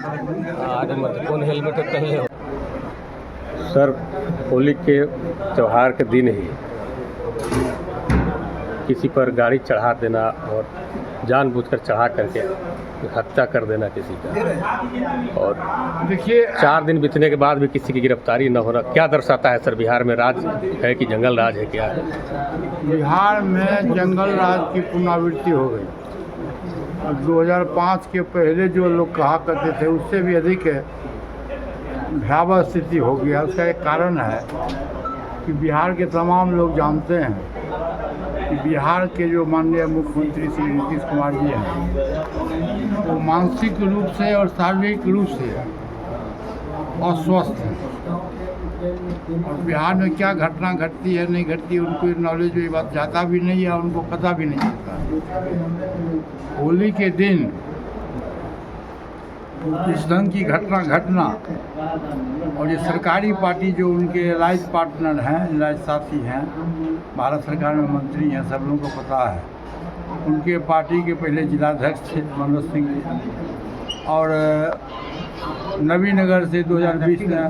आज मत कौन हेलमेट पहले हो। सर, होली के त्यौहार के दिन ही किसी पर गाड़ी चढ़ा देना और जानबूझकर चढ़ा करके हत्या कर देना किसी का, और देखिए 4 दिन बीतने के बाद भी किसी की गिरफ्तारी न होना क्या दर्शाता है सर? बिहार में राज है कि जंगल राज है, क्या है? बिहार में जंगल राज की पुनरावृत्ति हो गई। और 2005 के पहले जो लोग कहा करते थे उससे भी अधिक भयावह स्थिति हो गया। उसका एक कारण है कि बिहार के तमाम लोग जानते हैं कि बिहार के जो माननीय मुख्यमंत्री श्री नीतीश कुमार जी हैं वो मानसिक रूप से और शारीरिक रूप से अस्वस्थ हैं। और बिहार में क्या घटना घटती है नहीं घटती है उनको नॉलेज में बात जाता भी नहीं है, उनको पता भी नहीं चलता। होली के दिन इस ढंग की घटना घटना, और ये सरकारी पार्टी जो उनके एलाइज पार्टनर हैं, एलाइज साथी हैं, भारत सरकार में मंत्री हैं, सब लोगों को पता है। उनके पार्टी के पहले जिलाध्यक्ष थे मनोज सिंह जी, और नवीनगर से 2020 में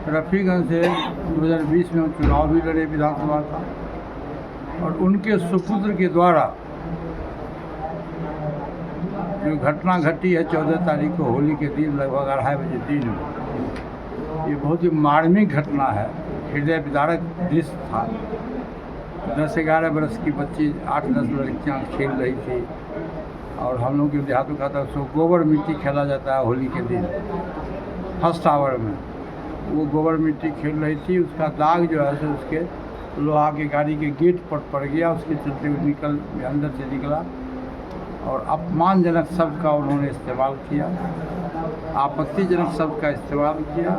रफ़ीगंज से 2020 में चुनाव भी लड़े विधानसभा का। और उनके सुपुत्र के द्वारा जो घटना घटी है 14 तारीख को होली के दिन लगभग 2:30 बजे दिन में, ये बहुत ही मार्मिक घटना है, हृदय विदारक दृश्य था। 10-11 वर्ष की बच्ची 8-10 लड़कियां खेल रही थी, और हम लोग के देहातों का था उसको गोबर मिट्टी खेला जाता है होली के दिन। फर्स्ट आवर में वो गोबर मिट्टी खेल रही थी, उसका दाग जो है सो उसके लोहा के गाड़ी के गेट पर पड़ गया, उसके चलते वो अंदर से निकला। और अपमानजनक शब्द का उन्होंने इस्तेमाल किया, आपत्तिजनक शब्द का इस्तेमाल किया,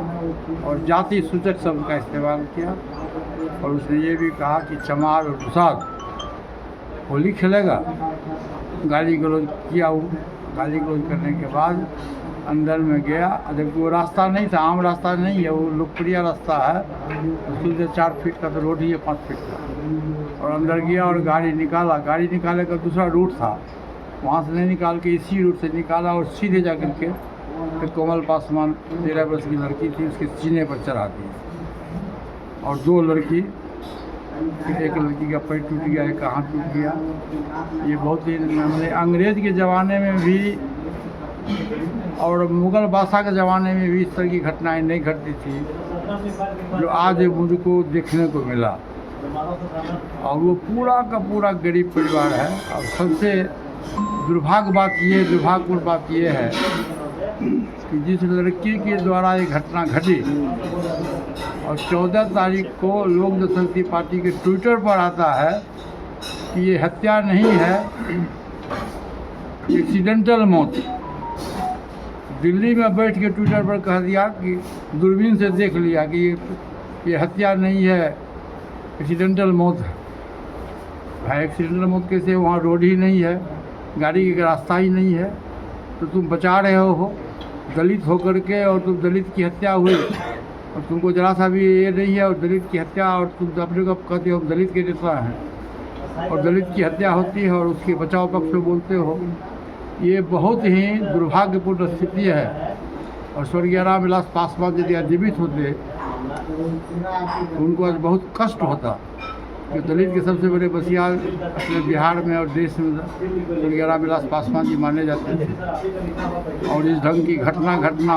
और जाति सूचक शब्द का इस्तेमाल किया। और उसने ये भी कहा कि चमार और दुसाद होली खेलेगा। गाली गलौज किया। वो गाली गलौज करने के बाद अंदर में गया, जबकि वो रास्ता नहीं था, आम रास्ता नहीं है, वो लोकप्रिय रास्ता है, उसके से 4 फीट का तो रोड ही है, 5 फीट का। और अंदर गया और गाड़ी निकाला। गाड़ी निकाले का दूसरा रूट था, वहाँ से नहीं निकाल के इसी रूट से निकाला और सीधे जा कर के एक कोमल पासवान 13 वर्ष की लड़की थी, उसके सीने पर चढ़ा दी। और 2 लड़की, एक लड़की का पैर टूट गया, एक हाथ टूट गया। ये बहुत ही मतलब अंग्रेज़ के ज़माने में भी और मुग़ल बादशाह के ज़माने में भी इस तरह की घटनाएं नहीं घटती थी जो आज मुझको देखने को मिला। और वो पूरा का पूरा गरीब परिवार है। और सबसे दुर्भाग्यपूर्ण बात ये है कि जिस लड़की के द्वारा ये घटना घटी और 14 तारीख को लोक जनशक्ति पार्टी के ट्विटर पर आता है कि ये हत्या नहीं है, एक्सीडेंटल मौत। दिल्ली में बैठ के ट्विटर पर कह दिया कि दूरबीन से देख लिया कि ये हत्या नहीं है, एक्सीडेंटल मौत है। भाई एक्सीडेंटल मौत कैसे? वहाँ रोड ही नहीं है, गाड़ी का रास्ता ही नहीं है, तो तुम बचा रहे हो दलित होकर के, और तुम दलित की हत्या हुई और तुमको जरा सा भी ये नहीं है, और दलित की हत्या, और तुम अपने को कहते हो दलित के नेता हैं, और दलित की हत्या होती है और उसके बचाव पक्ष में बोलते हो। ये बहुत ही दुर्भाग्यपूर्ण स्थिति है। और स्वर्गीय रामविलास पासवान यदि जीवित होते तो उनको आज बहुत कष्ट होता कि दलित के सबसे बड़े बसियार अपने बिहार में और देश में स्वर्गीय रामविलास पासवान जी माने जाते थे। और इस ढंग की घटना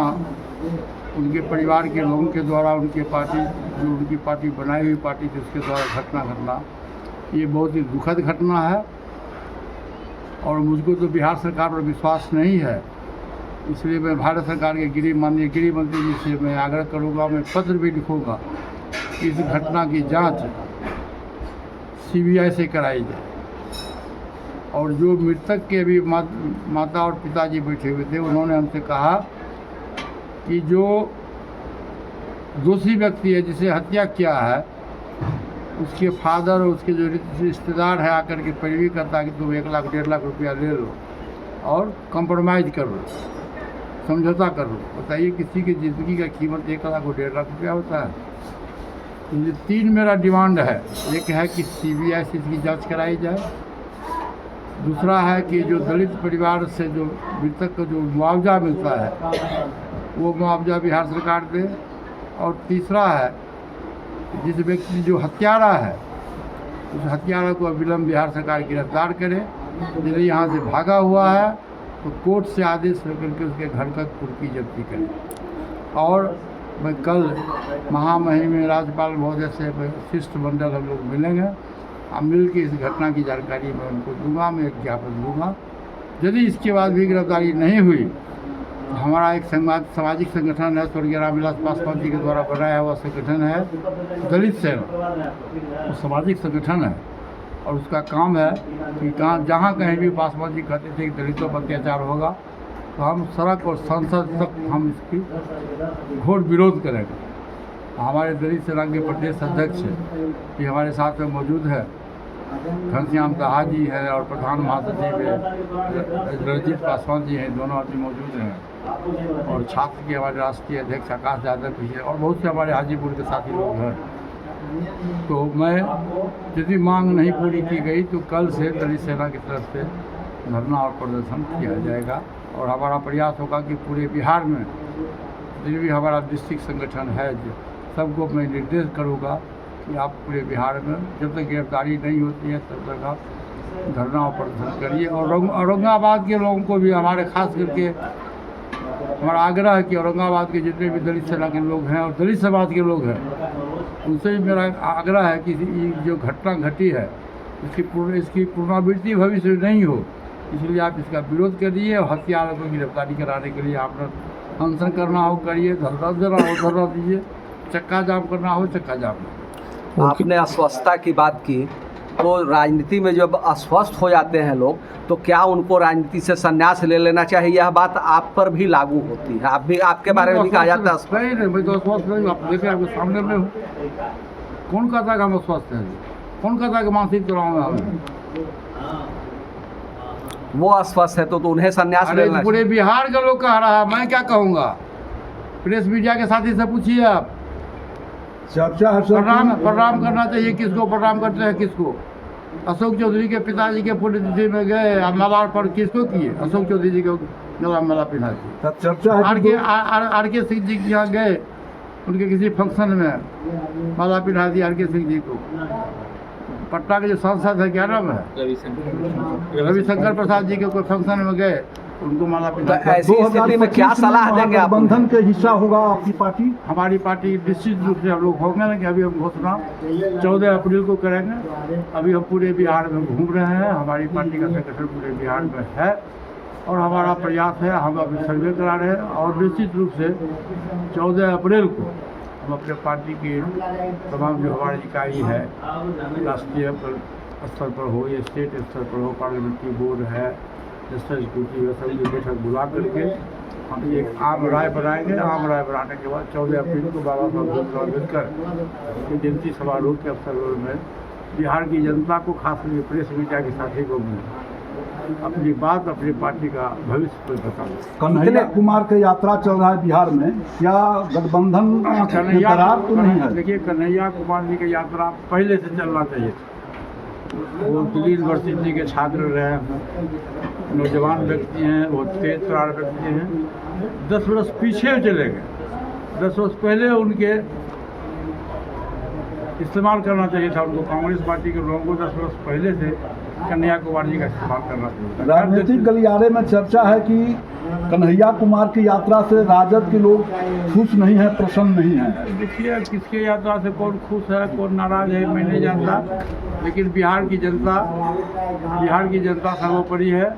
उनके परिवार के लोगों के द्वारा, उनकी पार्टी बनाई हुई पार्टी थी उसके द्वारा घटना ये बहुत ही दुखद घटना है। और मुझको तो बिहार सरकार पर विश्वास नहीं है, इसलिए मैं भारत सरकार के माननीय गृह मंत्री जी से मैं आग्रह करूँगा, मैं पत्र भी लिखूँगा कि इस घटना की जांच CBI से कराई जाए। और जो मृतक के भी माता और पिताजी बैठे हुए थे, उन्होंने हमसे कहा कि जो दोषी व्यक्ति है जिसे हत्या किया है उसके फादर और उसके जो रिश्तेदार है आकर के पैरवी करता है कि तुम 1 लाख 1.5 लाख रुपया ले लो और कंप्रोमाइज़ कर लो, समझौता कर लो। बताइए किसी की ज़िंदगी का कीमत 1 लाख और 1.5 लाख रुपया होता है। ये 3 मेरा डिमांड है। एक है कि CBI से इसकी जांच कराई जाए, दूसरा है कि जो दलित परिवार से जो मृतक को जो मुआवजा मिलता है वो मुआवजा बिहार सरकार दे। और तीसरा है जिस व्यक्ति जो हत्यारा है उस हत्यारा को अविलंब बिहार सरकार गिरफ्तार करे। यदि यहाँ से भागा हुआ है तो कोर्ट से आदेश लेकर के उसके घर तक कुर्की जब्ती करे। और मैं कल महामहिम में राज्यपाल महोदय से शिष्टमंडल हम लोग मिलेंगे और मिल के इस घटना की जानकारी मैं उनको दूंगा, मैं एक ज्ञापन दूंगा। यदि इसके बाद भी गिरफ्तारी नहीं हुई तो हमारा एक सामाजिक संगठन है, स्वर्गीय रामविलास पासवान जी के द्वारा बनाया हुआ संगठन है दलित सेना, वो सामाजिक संगठन है और उसका काम है कि जहाँ कहीं भी पासवान जी कहते थे कि दलितों पर अत्याचार होगा तो हम सड़क और संसद तक हम इसकी घोर विरोध करेंगे। हमारे दलित सेना के प्रदेश अध्यक्ष ये हमारे साथ में मौजूद है, घनश्याम दाहा जी हैं और प्रधान महासचिव रंजीत पासवान जी हैं, दोनों आदमी मौजूद हैं। और छात्र के हमारे राष्ट्रीय अध्यक्ष आकाश यादव भी हैं और बहुत से हमारे हाजीपुर के साथी लोग हैं। तो मैं यदि मांग नहीं पूरी की गई तो कल से दलित सेना की तरफ से धरना और प्रदर्शन किया जाएगा। और हमारा प्रयास होगा कि पूरे बिहार में जो भी हमारा डिस्ट्रिक्ट संगठन है सबको मैं निर्देश करूँगा कि आप पूरे बिहार में जब तक गिरफ्तारी नहीं होती है तब तक आप धरना और प्रदर्शन करिए। और औरंगाबाद के लोगों को भी हमारे खास करके हमारा आग्रह है कि औरंगाबाद के जितने भी दलित सेना के लोग हैं और दलित समाज के लोग हैं उनसे भी मेरा आग्रह है कि ये जो घटना घटी है इसकी पुनरावृत्ति भविष्य में नहीं हो, इसलिए आप इसका विरोध करिए और हत्यारों को गिरफ्तारी कराने के लिए आप अनशन करना हो करिए, धरना देना हो धरना दीजिए, चक्का जाम करना हो चक्का जाम। आपने अस्वस्थता की बात की, तो राजनीति में जब अस्वस्थ हो जाते हैं लोग तो क्या उनको राजनीति से संन्यास ले लेना चाहिए? यह बात आप पर भी लागू होती है, आप भी आपके बारे में भी कहा जाता है। नहीं, मैं तो अस्वस्थ नहीं, आप देखिए आपके सामने में हूँ। कौन कहता कि हम अस्वस्थ हैं? कौन कहता कि मानसिक तनाव में हम? वो अस्वस्थ है तो उन्हें संन्यास ले लेना। पूरे बिहार का लोग कह रहा है, मैं क्या कहूँगा? प्रेस मीडिया के साथी से पूछिए आप। प्रणाम करना चाहिए किसको? प्रणाम करते हैं किसको? अशोक चौधरी के पिताजी के पुण्यतिथि में गए माला पर किसको किए? अशोक चौधरी जी को गला माला पहना दी। आर के सिंह जी यहाँ गए उनके किसी फंक्शन में माला पहना दी आर के सिंह जी को। पटना के जो सांसद है क्या नाम है, रविशंकर प्रसाद जी के कोई फंक्शन में गए उनको माला पहना। तो ऐसी स्थिति में क्या सलाह देंगे आप? गठबंधन के हिस्सा होगा आपकी पार्टी? हमारी पार्टी निश्चित रूप से हम लोग होंगे ना कि अभी हम घोषणा 14 अप्रैल को करेंगे। अभी हम पूरे बिहार में घूम रहे हैं, हमारी पार्टी का संगठन पूरे बिहार में है और हमारा प्रयास है, हम अभी सर्वे करा रहे हैं और निश्चित रूप से 14 अप्रैल को हम अपने पार्टी की तमाम जो हमारी इकाई है राष्ट्रीय स्तर पर हो या स्टेट स्तर पर हो, पार्लियामेंट्री बोर्ड है, एग्जीक्यूटिव असेंबली बैठक बुला करके हम एक आम राय बनाएंगे। आम राय बनाने के बाद 14 अप्रैल को बाबा साहब भीमराव अम्बेडकर जयंती समारोह के अवसर में बिहार की जनता को खास करके प्रेस मीडिया के साथी को अपनी बात अपनी पार्टी का भविष्य पर बताऊँ। कन्हैया कुमार की यात्रा चल रहा है बिहार में, क्या गठबंधन करार तो नहीं है? देखिए, कन्हैया कुमार जी की यात्रा पहले से चलना चाहिए। वो दिल्ली यूनिवर्सिटी के छात्र रहे हैं, नौजवान व्यक्ति हैं, वो तेज तरार व्यक्ति हैं। 10 वर्ष पीछे चले गए। 10 वर्ष पहले उनके इस्तेमाल करना चाहिए था उनको। कांग्रेस पार्टी के लोगों को 10 वर्ष पहले से कन्हैया कुमार जी का इस्तेमाल करना चाहिए। राजनीतिक गलियारे में चर्चा है कि कन्हैया कुमार की यात्रा से राजद के लोग खुश नहीं है, प्रसन्न नहीं है। देखिए, किसके यात्रा से कौन खुश है कौन नाराज है मैं नहीं जानता, लेकिन बिहार की जनता सर्वोपरि है।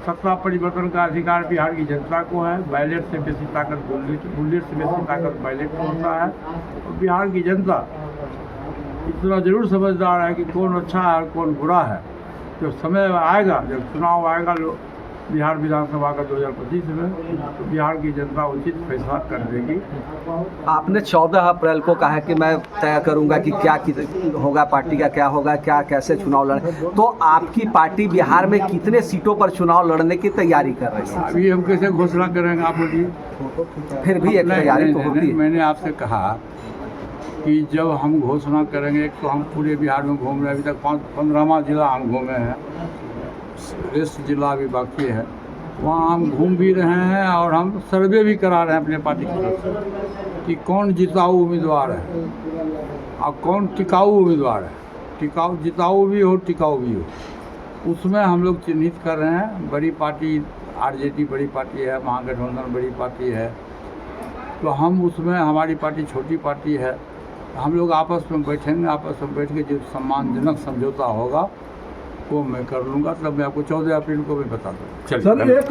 सत्ता परिवर्तन का अधिकार बिहार की जनता को है। बैलेट से बेसी ताकत बुलेट से बेसी ताकत बैलेट को होता है। और बिहार की जनता इतना जरूर समझदार है कि कौन अच्छा है और कौन बुरा है। जब समय आएगा, जब चुनाव आएगा बिहार विधानसभा का 2025 में, तो बिहार की जनता उचित फैसला कर देगी। आपने 14 अप्रैल को कहा है कि मैं तय करूंगा कि क्या होगा, पार्टी का क्या होगा, क्या कैसे चुनाव लड़े। तो आपकी पार्टी बिहार में कितने सीटों पर चुनाव लड़ने की तैयारी कर रही है? अभी हम कैसे घोषणा करेंगे आप बोलिए? फिर भी एक तैयारी तो होगी। मैंने आपसे कहा कि जब हम घोषणा करेंगे, एक तो हम पूरे बिहार में घूम रहे हैं, अभी तक 15वां जिला हम घूमे हैं। रेस्ट जिला भी बाकी है, वहाँ हम घूम भी रहे हैं और हम सर्वे भी करा रहे हैं अपने पार्टी की तरफ से कि कौन जिताऊ उम्मीदवार है और कौन टिकाऊ उम्मीदवार है। टिकाऊ जिताऊ भी हो, टिकाऊ भी हो, उसमें हम लोग चिन्हित कर रहे हैं। बड़ी पार्टी आरजेडी बड़ी पार्टी है, महागठबंधन बड़ी पार्टी है, तो हम उसमें हमारी पार्टी छोटी पार्टी है। हम लोग आपस में बैठेंगे, आपस में बैठ के जो सम्मानजनक समझौता होगा वो मैं कर लूँगा, तब मैं आपको 14 अप्रैल को भी बता दूँगा। सर एक